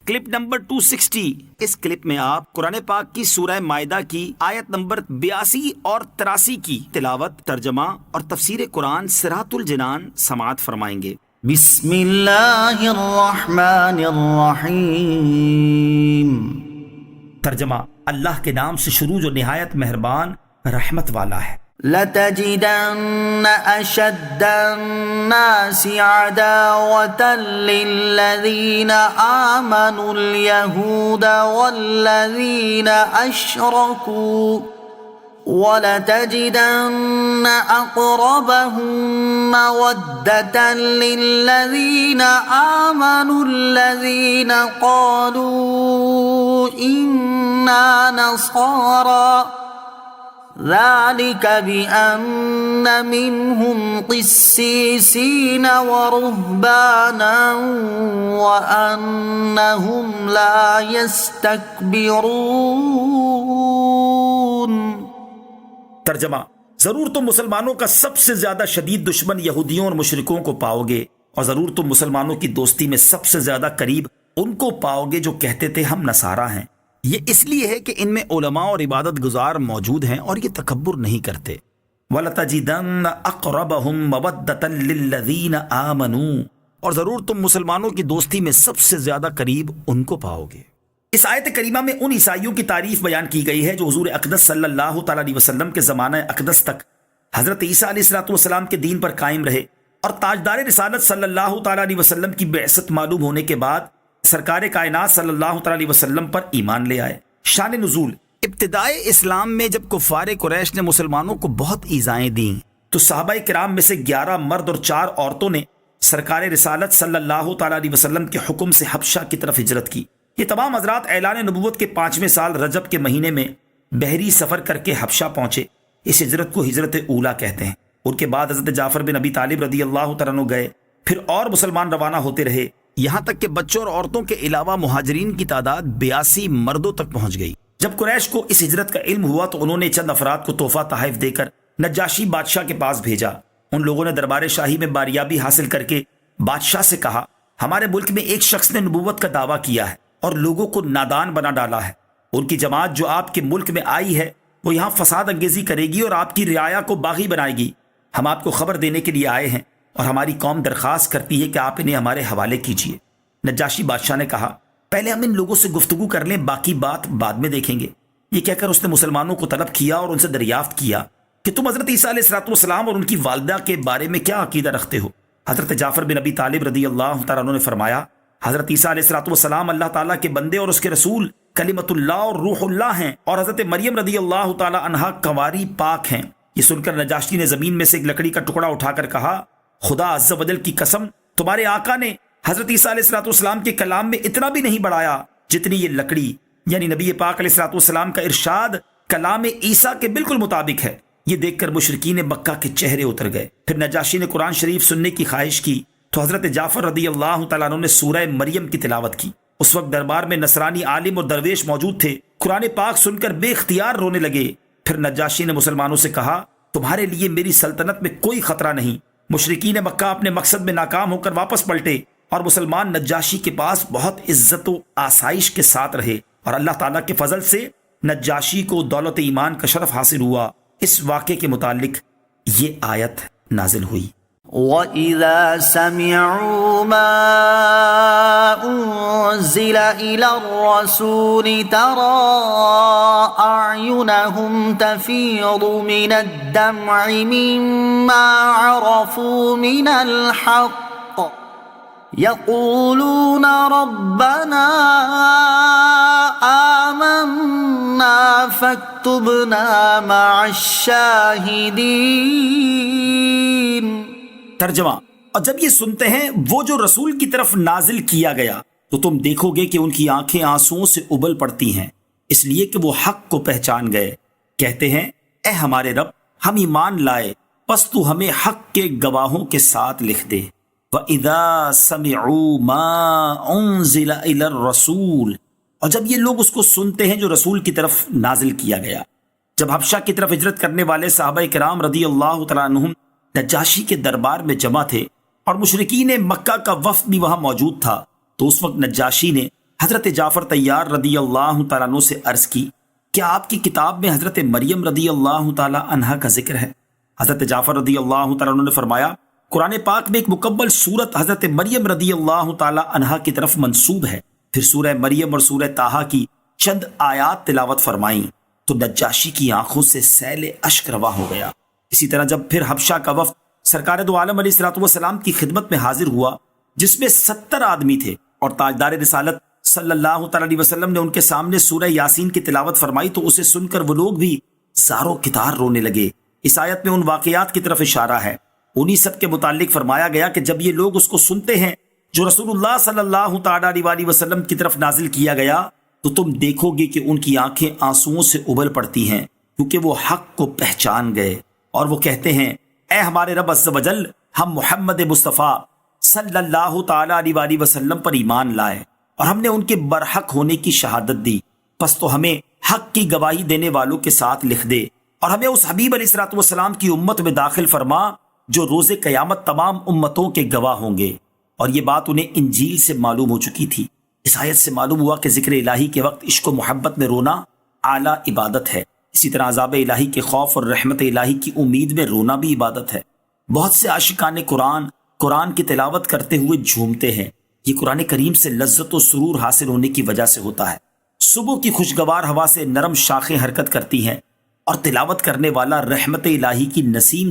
Clip number 260۔ اس clip میں آپ قرآن پاک کی سورہ مائدہ کی آیت نمبر 82 اور 83 کی تلاوت، ترجمہ اور تفسیر قرآن صراط الجنان سماعت فرمائیں گے۔ بسم اللہ الرحمن الرحیم۔ ترجمہ: اللہ کے نام سے شروع جو نہایت مہربان رحمت والا ہے۔ لَتَجِدَنَّ أَشَدَّ النَّاسِ عَدَاوَةً لِّلَّذِينَ آمَنُوا الْيَهُودَ وَالَّذِينَ أَشْرَكُوا وَلَتَجِدَنَّ أَقْرَبَهُم مَّوَدَّةً لِّلَّذِينَ آمَنُوا الَّذِينَ قَالُوا إِنَّا نَصَارَىٰ ذَلِكَ بِأَنَّ مِنْهُمْ قِسِّيسِينَ وَرُهْبَانًا وَأَنَّهُمْ لَا يَسْتَكْبِرُونَ۔ ترجمہ: ضرور تم مسلمانوں کا سب سے زیادہ شدید دشمن یہودیوں اور مشرکوں کو پاؤ گے، اور ضرور تم مسلمانوں کی دوستی میں سب سے زیادہ قریب ان کو پاؤ گے جو کہتے تھے ہم نصارہ ہیں۔ یہ اس لیے ہے کہ ان میں علماء اور عبادت گزار موجود ہیں اور یہ تکبر نہیں کرتے۔ وَلَتَجِدَنَّ أَقْرَبَهُم مَّوَدَّةً لِّلَّذِينَ آمَنُوا، اور ضرور تم مسلمانوں کی دوستی میں سب سے زیادہ قریب ان کو پاؤ گے۔ اس آیت کریمہ میں ان عیسائیوں کی تعریف بیان کی گئی ہے جو حضور اقدس صلی اللہ تعالیٰ علیہ وسلم کے زمانہ اقدس تک حضرت عیسیٰ علیہ السلام کے دین پر قائم رہے، اور تاجدار رسالت صلی اللہ تعالیٰ علیہ وسلم کی بعثت معلوم ہونے کے بعد سرکار کائنات صلی اللہ تعالیٰ علیہ وسلم پر ایمان لے آئے۔ شان نزول: ابتدائے اسلام میں جب کفار قریش نے مسلمانوں کو بہت ایذائیں دیں تو صحابہ کرام میں سے 11 مرد اور 4 عورتوں نے سرکار رسالت صلی اللہ تعالیٰ علیہ وسلم کے حکم سے حبشہ کی طرف ہجرت کی۔ یہ تمام حضرات اعلان نبوت کے 5ویں سال رجب کے مہینے میں بحری سفر کر کے حبشہ پہنچے۔ اس ہجرت کو ہجرت اولا کہتے ہیں۔ ان کے بعد حضرت جعفر بن ابی طالب رضی اللہ تعالیٰ عنہ گئے، پھر اور مسلمان روانہ ہوتے رہے، یہاں تک کہ بچوں اور عورتوں کے علاوہ مہاجرین کی تعداد 82 مردوں تک پہنچ گئی۔ جب قریش کو اس ہجرت کا علم ہوا تو انہوں نے چند افراد کو تحفہ تحائف دے کر نجاشی بادشاہ کے پاس بھیجا۔ ان لوگوں نے دربار شاہی میں باریابی حاصل کر کے بادشاہ سے کہا، ہمارے ملک میں ایک شخص نے نبوت کا دعویٰ کیا ہے اور لوگوں کو نادان بنا ڈالا ہے۔ ان کی جماعت جو آپ کے ملک میں آئی ہے وہ یہاں فساد انگیزی کرے گی اور آپ کی رعایا کو باغی بنائے گی۔ ہم آپ کو خبر دینے کے لیے آئے ہیں اور ہماری قوم درخواست کرتی ہے کہ آپ انہیں ہمارے حوالے کیجیے۔ نجاشی بادشاہ نے کہا، پہلے ہم ان لوگوں سے گفتگو کر لیں، باقی بات بعد میں دیکھیں گے۔ یہ کہہ کر اس نے مسلمانوں کو طلب کیا اور ان سے دریافت کیا کہ تم حضرت عیسیٰ علیہ السلام اور ان کی والدہ کے بارے میں کیا عقیدہ رکھتے ہو؟ حضرت جعفر بن ابی طالب رضی اللہ تعالیٰ عنہ نے فرمایا، حضرت عیسیٰ علیہ السلام اللہ تعالیٰ کے بندے اور اس کے رسول کلمت اللہ اور روح اللہ ہیں، اور حضرت مریم رضی اللہ تعالیٰ عنہا کنواری پاک ہیں۔ یہ سن کر نجاشی نے زمین میں سے ایک لکڑی کا ٹکڑا اٹھا کر کہا، خدا عز و جل کی قسم، تمہارے آقا نے حضرت عیسیٰ علیہ السلام کے کلام میں اتنا بھی نہیں بڑھایا جتنی یہ لکڑی، یعنی نبی پاک علیہ السلام کا ارشاد کلام عیسیٰ کے بالکل مطابق ہے۔ یہ دیکھ کر مشرکین مکہ کے چہرے اتر گئے۔ پھر نجاشی نے قرآن شریف سننے کی خواہش کی تو حضرت جعفر رضی اللہ تعالیٰ عنہ نے سورہ مریم کی تلاوت کی۔ اس وقت دربار میں نصرانی عالم اور درویش موجود تھے، قرآن پاک سن کر بے اختیار رونے لگے۔ پھر نجاشی نے مسلمانوں سے کہا، تمہارے لیے میری سلطنت میں کوئی خطرہ نہیں۔ مشرکین مکہ اپنے مقصد میں ناکام ہو کر واپس پلٹے اور مسلمان نجاشی کے پاس بہت عزت و آسائش کے ساتھ رہے، اور اللہ تعالیٰ کے فضل سے نجاشی کو دولت ایمان کا شرف حاصل ہوا۔ اس واقعے کے متعلق یہ آیت نازل ہوئی۔ وَإِذَا سَمِعُوا مَا أُنزِلَ إِلَى الرَّسُولِ تَرَىٰ أَعْيُنَهُمْ تَفِيضُ مِنَ الدَّمْعِ مِمَّا عَرَفُوا مِنَ الْحَقِّ يَقُولُونَ رَبَّنَا آمَنَّا فَاكْتُبْنَا مَعَ الشَّاهِدِينَ۔ ترجمہ: اور جب یہ سنتے ہیں وہ جو رسول کی طرف نازل کیا گیا تو تم دیکھو گے کہ ان کی آنکھیں آنسوؤں سے ابل پڑتی ہیں، اس لیے کہ وہ حق کو پہچان گئے۔ کہتے ہیں، اے ہمارے رب، ہم ایمان لائے، پس تو ہمیں حق کے گواہوں کے ساتھ لکھ دے۔ وَإِذَا سَمِعُوا مَا أُنزِلَ إِلَى الرَّسُولِ، اور جب یہ لوگ اس کو سنتے ہیں جو رسول کی طرف نازل کیا گیا۔ جب حبشہ کی طرف ہجرت کرنے والے صحابہ کرام رضی اللہ تعالیٰ عنہم نجاشی کے دربار میں جمع تھے اور مشرکین مکہ کا وفد بھی وہاں موجود تھا، تو اس وقت نجاشی نے حضرت جعفر طیار رضی اللہ تعالیٰ عنہ سے عرض کی، کیا آپ کی کتاب میں حضرت مریم رضی اللہ تعالیٰ عنہا کا ذکر ہے؟ حضرت جعفر رضی اللہ تعالیٰ عنہ نے فرمایا، قرآن پاک میں ایک مکمل سورت حضرت مریم رضی اللہ تعالیٰ عنہا کی طرف منسوب ہے۔ پھر سورہ مریم اور سورہ طٰہٰ کی چند آیات تلاوت فرمائیں تو نجاشی کی آنکھوں سے سیل اشک رواں ہو گیا۔ اسی طرح جب پھر حبشہ کا وفد سرکار دو عالم علیہ الصلوۃ والسلام کی خدمت میں حاضر ہوا، جس میں 70 آدمی تھے، اور تاجدار رسالت صلی اللہ تعالیٰ علیہ وسلم نے ان کے سامنے سورہ یاسین کی تلاوت فرمائی تو اسے سن کر وہ لوگ بھی زاروں کتار رونے لگے۔ اس آیت میں ان واقعات کی طرف اشارہ ہے۔ انہی سب کے متعلق فرمایا گیا کہ جب یہ لوگ اس کو سنتے ہیں جو رسول اللہ صلی اللہ تعالیٰ علیہ وسلم کی طرف نازل کیا گیا، تو تم دیکھو گے کہ ان کی آنکھیں آنسوؤں سے ابل پڑتی ہیں، کیونکہ وہ حق کو پہچان گئے، اور وہ کہتے ہیں، اے ہمارے رب عز و جل، ہم محمد مصطفیٰ صلی اللہ تعالیٰ علیہ وسلم پر ایمان لائے اور ہم نے ان کے برحق ہونے کی شہادت دی، پس تو ہمیں حق کی گواہی دینے والوں کے ساتھ لکھ دے، اور ہمیں اس حبیب علیہ الصلوۃ والسلام کی امت میں داخل فرما جو روز قیامت تمام امتوں کے گواہ ہوں گے۔ اور یہ بات انہیں انجیل سے معلوم ہو چکی تھی۔ اس آیت سے معلوم ہوا کہ ذکر الہی کے وقت عشق و محبت میں رونا اعلیٰ عبادت ہے۔ اسی طرح عذاب الہی کے خوف اور رحمت الہی کی امید میں رونا بھی عبادت ہے۔ بہت سے عاشقان قرآن کی تلاوت کرتے ہوئے جھومتے ہیں۔ یہ قرآن کریم سے لذت و سرور حاصل ہونے کی وجہ سے ہوتا ہے۔ صبح کی خوشگوار ہوا سے نرم شاخیں حرکت کرتی ہیں، اور تلاوت کرنے والا رحمت الہی کی نسیم